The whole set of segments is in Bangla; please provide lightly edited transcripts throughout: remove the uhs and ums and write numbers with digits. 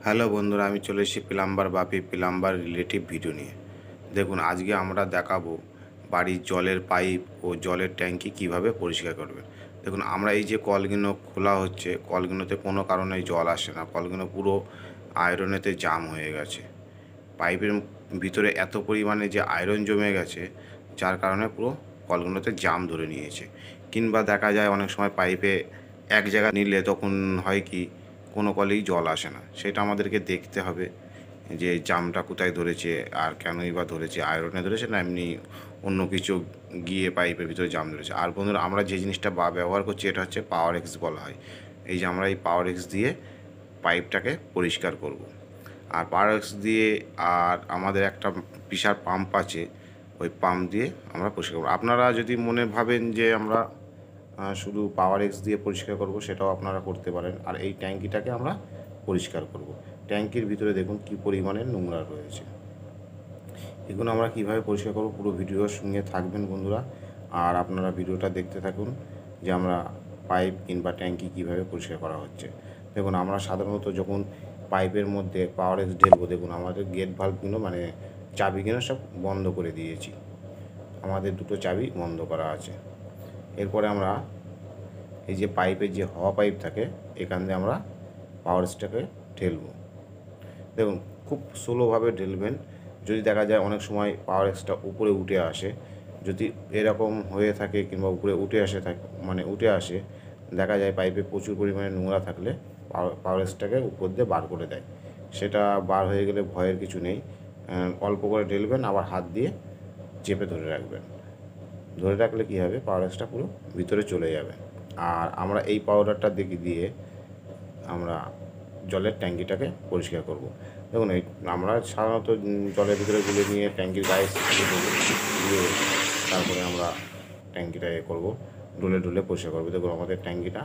হ্যালো বন্ধুরা, আমি চলে এসেছি প্লাম্বার বাপি প্লাম্বার রিলেটিভ ভিডিও নিয়ে। দেখুন, আজকে আমরা দেখাবো বাড়ির জলের পাইপ ও জলের ট্যাঙ্কি কিভাবে পরিষ্কার করবেন। দেখুন, আমরা এই যে কলগুলো খোলা হচ্ছে, কলগুলোতে কোনো কারণে জল আসে না, কলগুলো পুরো আয়রনেতে জাম হয়ে গেছে। পাইপের ভিতরে এত পরিমাণে যে আয়রন জমে গেছে, যার কারণে পুরো কলগুলোতে জাম ধরে নিয়েছে। কিংবা দেখা যায় অনেক সময় পাইপে এক জায়গা নিলে তখন হয় কি, কোনো কলেই জল আসে না। সেটা আমাদেরকে দেখতে হবে যে জামটা কোথায় ধরেছে আর কেনই বা ধরেছে, আয়রনে ধরেছে না এমনি অন্য কিছু গিয়ে পাইপের ভিতরে জাম ধরেছে। আর বন্ধুরা, আমরা যে জিনিসটা ব্যবহার করছি এটা হচ্ছে পাওয়ার এক্স বলা হয়। এই যে আমরা এই পাওয়ার এক্স দিয়ে পাইপটাকে পরিষ্কার করব। আর পাওয়ার এক্স দিয়ে, আর আমাদের একটা প্রেসার পাম্প আছে, ওই পাম্প দিয়ে আমরা পরিষ্কার করব। আপনারা যদি মনে ভাবেন যে আমরা শুধু পাওয়ার এক্স দিয়ে পরিষ্কার করব, সেটাও আপনারা করতে পারেন। আর এই ট্যাঙ্কিটাকে আমরা পরিষ্কার করব। ট্যাঙ্কির ভিতরে দেখুন কী পরিমাণে নোংরা রয়েছে। এগুলো আমরা কীভাবে পরিষ্কার করব, পুরো ভিডিওর সঙ্গে থাকবেন বন্ধুরা। আর আপনারা ভিডিওটা দেখতে থাকুন যে আমরা পাইপ কিংবা ট্যাঙ্কি কীভাবে পরিষ্কার করা হচ্ছে। দেখুন, আমরা সাধারণত যখন পাইপের মধ্যে পাওয়ার এক্স ঢেলবো, দেখুন আমাদের গেট ভাল্বগুলো মানে চাবিগুলো সব বন্ধ করে দিয়েছি। আমাদের দুটো চাবি বন্ধ করা আছে। এরপরে আমরা এই যে পাইপের যে হাওয়া পাইপ থাকে, এখান দিয়ে আমরা পাওয়ার এক্সটাকে ঢেলবো। দেখুন, খুব স্লোভাবে ঢেলবেন। যদি দেখা যায় অনেক সময় পাওয়ার এক্সটা উপরে উঠে আসে, যদি এরকম হয়ে থাকে কিংবা উপরে উঠে আসে, দেখা যায় পাইপে প্রচুর পরিমাণে নোংরা থাকলে পাওয়ার এক্সটাকে উপর দিয়ে বার করে দেয়। সেটা বার হয়ে গেলে ভয়ের কিছু নেই। অল্প করে ঢেলবেন, আবার হাত দিয়ে চেপে ধরে রাখবেন। ধরে রাখলে কী হবে, পাওয়ার এক্সটা পুরো ভিতরে চলে যাবে। আর আমরা এই পাউডারটা দিয়ে আমরা জলের ট্যাঙ্কিটাকে পরিষ্কার করব। দেখুন, এই আমরা সাধারণত জলের ভিতরে গুলে নিয়ে ট্যাঙ্কির গায়ে ছিটিয়ে দেবো, দিয়ে তারপরে আমরা ট্যাঙ্কিটা করবো, ডলে পরিষ্কার করবো। দেখুন, আমাদের ট্যাঙ্কিটা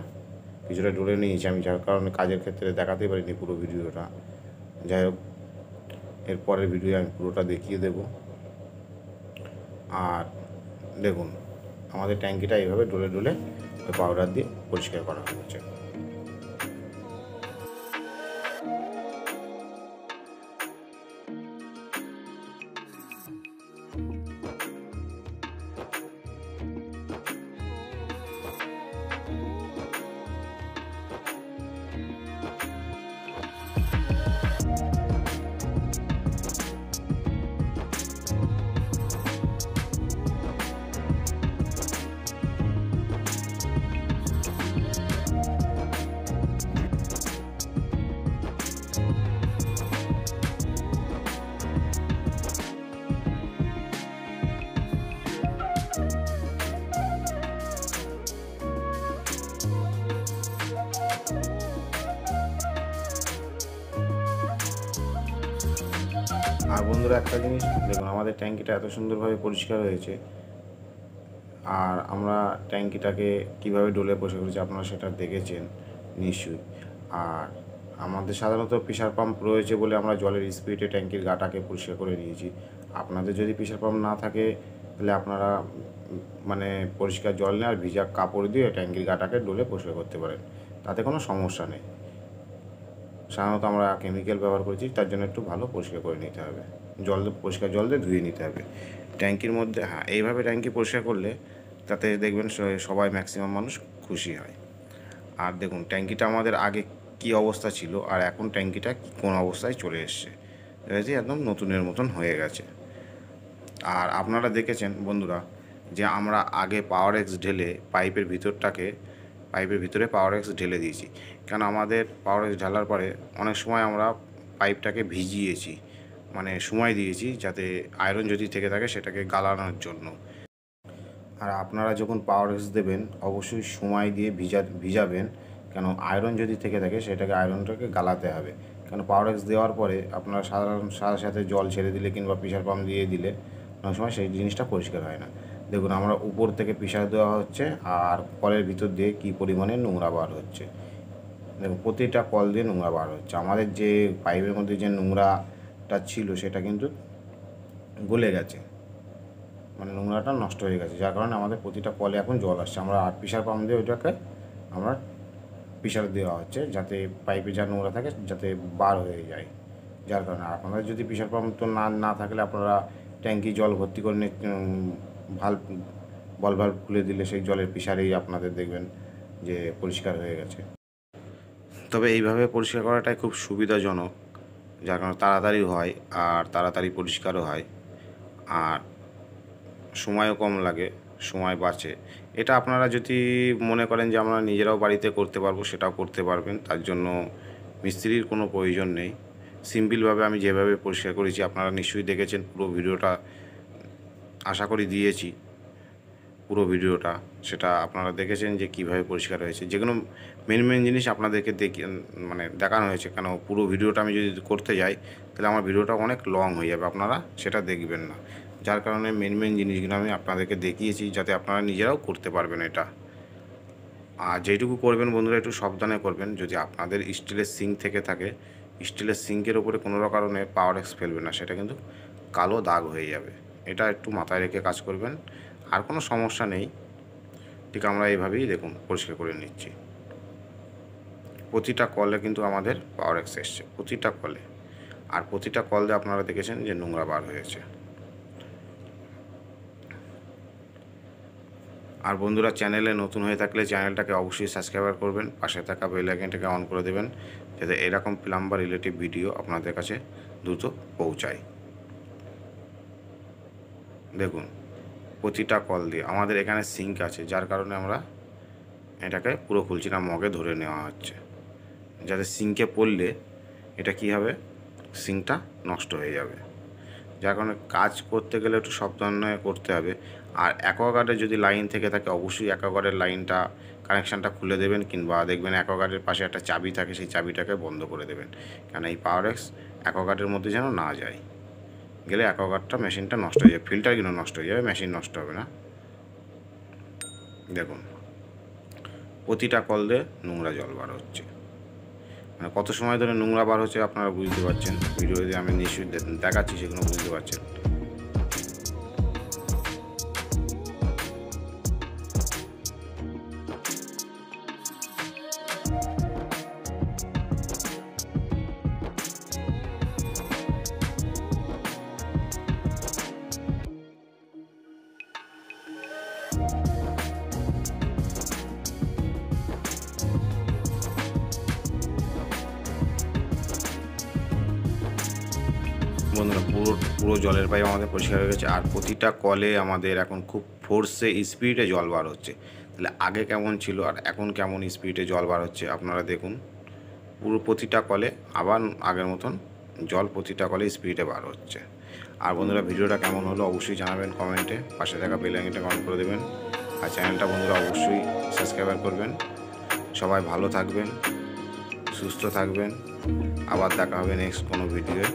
কিছুটা ডলে নিয়েছি আমি, যার কারণে কাজের ক্ষেত্রে দেখাতেই পারিনি পুরো ভিডিওটা। যাই হোক, এর পরের ভিডিও আমি পুরোটা দেখিয়ে দেব। আর দেখুন, আমাদের ট্যাঙ্কিটা এইভাবে ডলে ওই পাউডার দিয়ে পরিষ্কার করা হচ্ছে। আর বন্ধুরা, একটা জিনিস দেখুন, আমাদের ট্যাঙ্কিটা এত সুন্দরভাবে পরিষ্কার হয়েছে। আর আমরা ট্যাঙ্কিটাকে কীভাবে ডলে পরিষ্কার করেছি আপনারা সেটা দেখেছেন নিশ্চয়ই। আর আমাদের সাধারণত প্রেসার পাম্প রয়েছে বলে আমরা জলের স্পিডে ট্যাঙ্কির গাটাকে পরিষ্কার করে নিয়েছি। আপনাদের যদি প্রেসার পাম্প না থাকে, তাহলে আপনারা পরিষ্কার জল নিয়ে আর ভিজা কাপড় দিয়ে ট্যাঙ্কির গাটাকে ডলে পরিষ্কার করতে পারেন, তাতে কোনো সমস্যা নেই। সাধারণত আমরা কেমিক্যাল ব্যবহার করেছি, তার জন্য একটু ভালো পরিষ্কার করে নিতে হবে, পরিষ্কার জল দিয়ে ধুয়ে নিতে হবে ট্যাঙ্কির মধ্যে। হ্যাঁ, এইভাবে ট্যাঙ্কি পরিষ্কার করলে তাতে দেখবেন সবাই ম্যাক্সিমাম মানুষ খুশি হয়। আর দেখুন, ট্যাঙ্কিটা আমাদের আগে কী অবস্থা ছিল আর এখন ট্যাঙ্কিটা কোন অবস্থায় চলে এসছে, একদম নতুনের মতন হয়ে গেছে। আর আপনারা দেখেছেন বন্ধুরা যে আমরা আগে পাওয়ার এক্স ঢেলে পাইপের ভিতরে পাওয়ার এক্স ঢেলে দিয়েছি। কেন আমাদের পাওয়ার এক্স ঢালার পরে অনেক সময় আমরা পাইপটাকে ভিজিয়েছি, সময় দিয়েছি যাতে আয়রন যদি থেকে থাকে সেটাকে গালানোর জন্য। আর আপনারা যখন পাওয়ার এক্স দেবেন অবশ্যই সময় দিয়ে ভিজাবেন, কেন আয়রন যদি থেকে থাকে সেটাকে আয়রনটাকে গালাতে হবে। কেন পাওয়ার এক্স দেওয়ার পরে আপনারা সাথে সাথে জল ছেড়ে দিলে কিংবা প্রেসার পাম্প দিয়ে দিলে অনেক সময় সেই জিনিসটা পরিষ্কার হয় না। দেখুন, আমরা উপর থেকে প্রেসার দেওয়া হচ্ছে আর কলের ভিতর দিয়ে কী পরিমাণে নোংরা বার হচ্ছে। দেখুন, প্রতিটা কল দিয়ে নোংরা বার হচ্ছে। আমাদের যে পাইপের মধ্যে যে নোংরাটা ছিল সেটা কিন্তু গলে গেছে, নোংরাটা নষ্ট হয়ে গেছে, যার কারণে আমাদের প্রতিটা কলে এখন জল আসছে। আমরা প্রেসার পাম্প দিয়ে ওইটাকে আমরা প্রেশার দেওয়া হচ্ছে যাতে পাইপে যা নোংরা থাকে যাতে বার হয়ে যায়। যার কারণে আপনাদের যদি প্রেশার পাম্প তো না থাকলে আপনারা ট্যাঙ্কি জল ভর্তি করে ভাল্ব খুলে দিলে সেই জলের প্রেশারেই আপনাদের দেখবেন যে পরিষ্কার হয়ে গেছে। তবে এইভাবে পরিষ্কার করাটাই খুব সুবিধাজনক, যার কারণে তাড়াতাড়ি হয় আর তাড়াতাড়ি পরিষ্কারও হয় আর সময়ও কম লাগে, সময় বাঁচে। এটা আপনারা যদি মনে করেন যে আমরা নিজেরাও বাড়িতে করতে পারবো, সেটাও করতে পারবেন। তার জন্য মিস্ত্রির কোনো প্রয়োজন নেই। সিম্পলভাবে আমি যেভাবে পরিষ্কার করেছি আপনারা নিশ্চয়ই দেখেছেন, পুরো ভিডিওটা আশা করি দিয়েছি। পুরো ভিডিওটা সেটা আপনারা দেখেছেন যে কিভাবে পরিষ্কার হয়েছে। যেগুলো মেন জিনিস আপনাদেরকে দেখানো হয়েছে, কেন পুরো ভিডিওটা আমি যদি করতে যাই তাহলে আমার ভিডিওটা অনেক লং হয়ে যাবে, আপনারা সেটা দেখবেন না। যার কারণে মেন জিনিসগুলো আমি আপনাদেরকে দেখিয়েছি যাতে আপনারা নিজেরাও করতে পারবেন এটা। আর যেটুকু করবেন বন্ধুরা একটু সাবধানে করবেন। যদি আপনাদের স্টিলের সিঙ্ক থেকে থাকে, স্টিলের সিঙ্কের ওপরে কোনো কারণে পাওয়ার-এক্স ফেলবেন না, সেটা কিন্তু কালো দাগ হয়ে যাবে। এটা একটু মাথায় রেখে কাজ করবেন, আর কোনো সমস্যা নেই। ঠিক আমরা এইভাবেই দেখুন পরিষ্কার করে নিচ্ছি। প্রতিটা কলে কিন্তু আমাদের পাওয়ার-এক্স এসছে, প্রতিটা কলে। আর প্রতিটা কল দিয়ে আপনারা দেখেছেন যে নোংরা বার হয়েছে। আর বন্ধুরা, চ্যানেলে নতুন হয়ে থাকলে চ্যানেলটাকে অবশ্যই সাবস্ক্রাইব করবেন, পাশে থাকা বেল আইকনটাকে অন করে দেবেন যাতে এরকম প্লাম্বার রিলেটিভ ভিডিও আপনাদের কাছে দ্রুত পৌঁছায়। দেখুন প্রতিটা কল দিয়ে আমাদের এখানে সিঙ্ক আছে, যার কারণে আমরা এটাকে পুরো খুলছি না, মগে ধরে নেওয়া হচ্ছে যাতে সিঙ্কে পড়লে এটা কী হবে, সিঙ্কটা নষ্ট হয়ে যাবে। যার কারণে কাজ করতে গেলে একটু সাবধানে করতে হবে। আর অ্যাকোয়াগার্ডে যদি লাইন থেকে থাকে অবশ্যই অ্যাকোয়াগার্ডের লাইনটা কানেকশানটা খুলে দেবেন, কিংবা দেখবেন অ্যাকোয়াগার্ডের পাশে একটা চাবি থাকে, সেই চাবিটাকে বন্ধ করে দেবেন, কেন এই পাওয়ার-এক্স অ্যাকোয়াগার্ডের মধ্যে যেন না যায়। গেলে অ্যাকোয়াগার্ডটা মেশিনটা নষ্ট হয়ে যাবে, ফিল্টার কিন্তু নষ্ট হয়ে যাবে, মেশিন নষ্ট হবে না। দেখুন প্রতিটা কল দিয়ে নোংরা জল বার হচ্ছে, কত সময় ধরে নোংরা বার হচ্ছে আপনারা বুঝতে পারছেন। ভিডিওতে আমি নিশ্চয়ই দেখাচ্ছি, সেগুলো বুঝতে পারছেন। বন্ধুরা পুরো জলের পাইপ আমাদের পরিষ্কার হয়ে গেছে। আর প্রতিটা কলে আমাদের এখন খুব ফোর্সে স্পিডে জল বার হচ্ছে। তাহলে আগে কেমন ছিল আর এখন কেমন স্পিডে জল বার হচ্ছে আপনারা দেখুন। প্রতিটা কলে আবার আগের মতন জল প্রতিটা কলে স্পিডে বার হচ্ছে। আর বন্ধুরা, ভিডিওটা কেমন হলো অবশ্যই জানাবেন কমেন্টে, পাশে থাকা বেল আইকনটা অন করে দেবেন, আর চ্যানেলটা বন্ধুরা অবশ্যই সাবস্ক্রাইব করবেন। সবাই ভালো থাকবেন, সুস্থ থাকবেন। আবার দেখা হবে নেক্সট কোনো ভিডিওয়ে।